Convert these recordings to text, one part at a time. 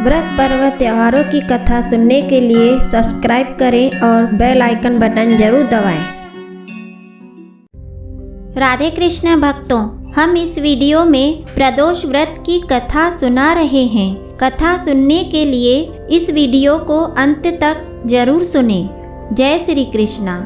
व्रत पर्व त्योहारों की कथा सुनने के लिए सब्सक्राइब करें और बेल आइकन बटन जरूर दबाएं। राधे कृष्ण भक्तों, हम इस वीडियो में प्रदोष व्रत की कथा सुना रहे हैं। कथा सुनने के लिए इस वीडियो को अंत तक जरूर सुनें। जय श्री कृष्णा।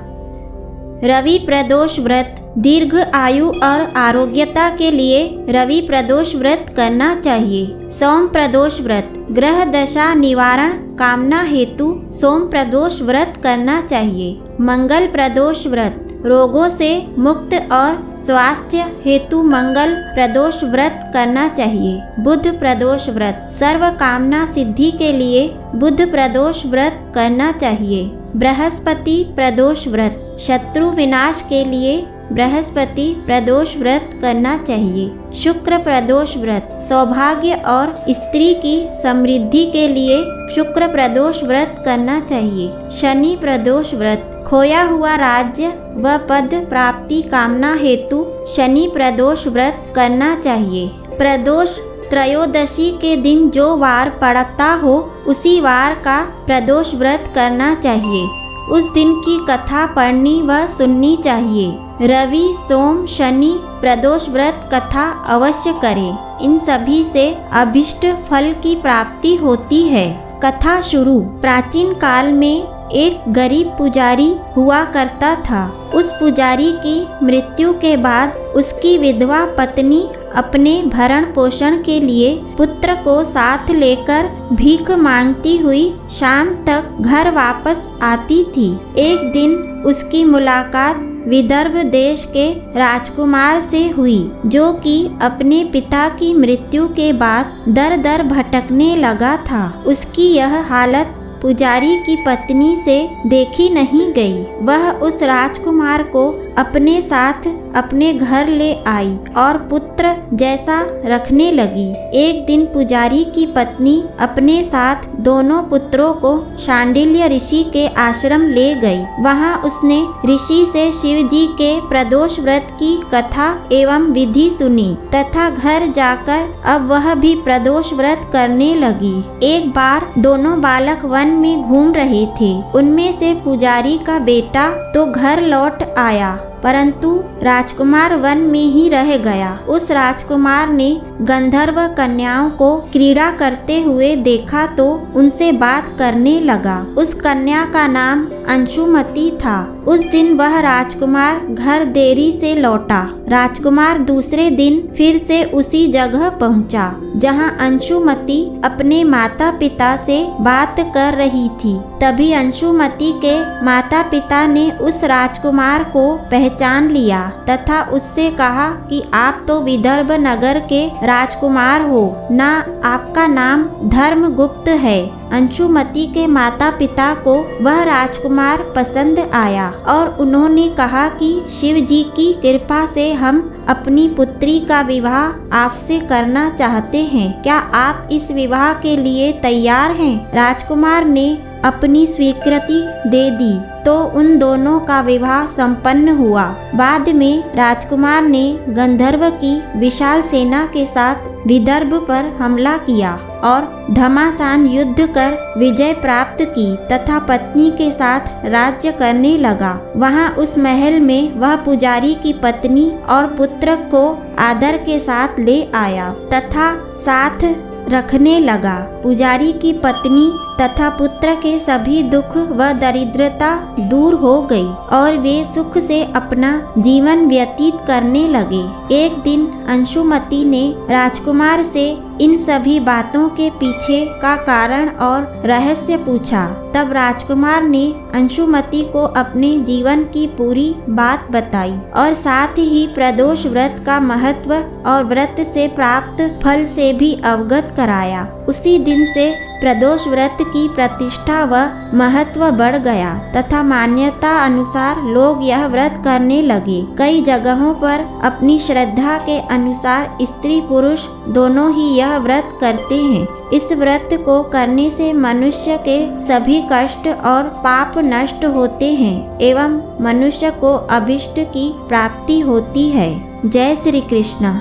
रवि प्रदोष व्रत दीर्घ आयु और आरोग्यता के लिए रवि प्रदोष व्रत करना चाहिए। सोम प्रदोष व्रत ग्रह दशा निवारण कामना हेतु सोम प्रदोष व्रत करना चाहिए। मंगल प्रदोष व्रत रोगों से मुक्त और स्वास्थ्य हेतु मंगल प्रदोष व्रत करना चाहिए। बुध प्रदोष व्रत सर्व कामना सिद्धि के लिए बुध प्रदोष व्रत करना चाहिए। बृहस्पति प्रदोष व्रत शत्रु विनाश के लिए बृहस्पति प्रदोष व्रत करना चाहिए। शुक्र प्रदोष व्रत सौभाग्य और स्त्री की समृद्धि के लिए शुक्र प्रदोष व्रत करना चाहिए। शनि प्रदोष व्रत खोया हुआ राज्य व पद प्राप्ति कामना हेतु शनि प्रदोष व्रत करना चाहिए। प्रदोष त्रयोदशी के दिन जो वार पड़ता हो उसी वार का प्रदोष व्रत करना चाहिए। उस दिन की कथा पढ़नी व सुननी चाहिए। रवि सोम शनि प्रदोष व्रत कथा अवश्य करें। इन सभी से अभिष्ट फल की प्राप्ति होती है। कथा शुरू। प्राचीन काल में एक गरीब पुजारी हुआ करता था। उस पुजारी की मृत्यु के बाद उसकी विधवा पत्नी अपने भरण पोषण के लिए पुत्र को साथ लेकर भीख मांगती हुई शाम तक घर वापस आती थी। एक दिन उसकी मुलाकात विदर्भ देश के राजकुमार से हुई, जो कि अपने पिता की मृत्यु के बाद दर दर भटकने लगा था। उसकी यह हालत पुजारी की पत्नी से देखी नहीं गई। वह उस राजकुमार को अपने साथ अपने घर ले आई और पुत्र जैसा रखने लगी। एक दिन पुजारी की पत्नी अपने साथ दोनों पुत्रों को शांडिल्य ऋषि के आश्रम ले गई। वहां उसने ऋषि से शिव जी के प्रदोष व्रत की कथा एवं विधि सुनी तथा घर जाकर अब वह भी प्रदोष व्रत करने लगी। एक बार दोनों बालक वन में घूम रहे थे। उनमें से पुजारी का बेटा तो घर लौट आया, परंतु राजकुमार वन में ही रह गया। उस राजकुमार ने गंधर्व कन्याओं को क्रीड़ा करते हुए देखा तो उनसे बात करने लगा। उस कन्या का नाम अंशुमति था। उस दिन वह राजकुमार घर देरी से लौटा। राजकुमार दूसरे दिन फिर से उसी जगह पहुंचा जहां अंशुमति अपने माता पिता से बात कर रही थी। तभी अंशुमति के माता पिता ने उस राजकुमार को पहचान लिया तथा उससे कहा कि आप तो विदर्भ नगर के राजकुमार हो ना, आपका नाम धर्मगुप्त है। अंशुमति के माता पिता को वह राजकुमार पसंद आया और उन्होंने कहा कि शिव जी की कृपा से हम अपनी पुत्री का विवाह आपसे करना चाहते हैं। क्या आप इस विवाह के लिए तैयार हैं? राजकुमार ने अपनी स्वीकृति दे दी तो उन दोनों का विवाह संपन्न हुआ। बाद में राजकुमार ने गंधर्व की विशाल सेना के साथ विदर्भ पर हमला किया और घमासान युद्ध कर विजय प्राप्त की तथा पत्नी के साथ राज्य करने लगा। वहां उस महल में वह पुजारी की पत्नी और पुत्र को आदर के साथ ले आया तथा साथ रखने लगा। पुजारी की पत्नी तथा पुत्र के सभी दुख व दरिद्रता दूर हो गई और वे सुख से अपना जीवन व्यतीत करने लगे। एक दिन अंशुमति ने राजकुमार से इन सभी बातों के पीछे का कारण और रहस्य पूछा। तब राजकुमार ने अंशुमति को अपने जीवन की पूरी बात बताई और साथ ही प्रदोष व्रत का महत्व और व्रत से प्राप्त फल से भी अवगत कराया। उसी दिन से प्रदोष व्रत की प्रतिष्ठा व महत्व बढ़ गया तथा मान्यता अनुसार लोग यह व्रत करने लगे। कई जगहों पर अपनी श्रद्धा के अनुसार स्त्री पुरुष दोनों ही यह व्रत करते हैं। इस व्रत को करने से मनुष्य के सभी कष्ट और पाप नष्ट होते हैं एवं मनुष्य को अभिष्ट की प्राप्ति होती है। जय श्री कृष्ण।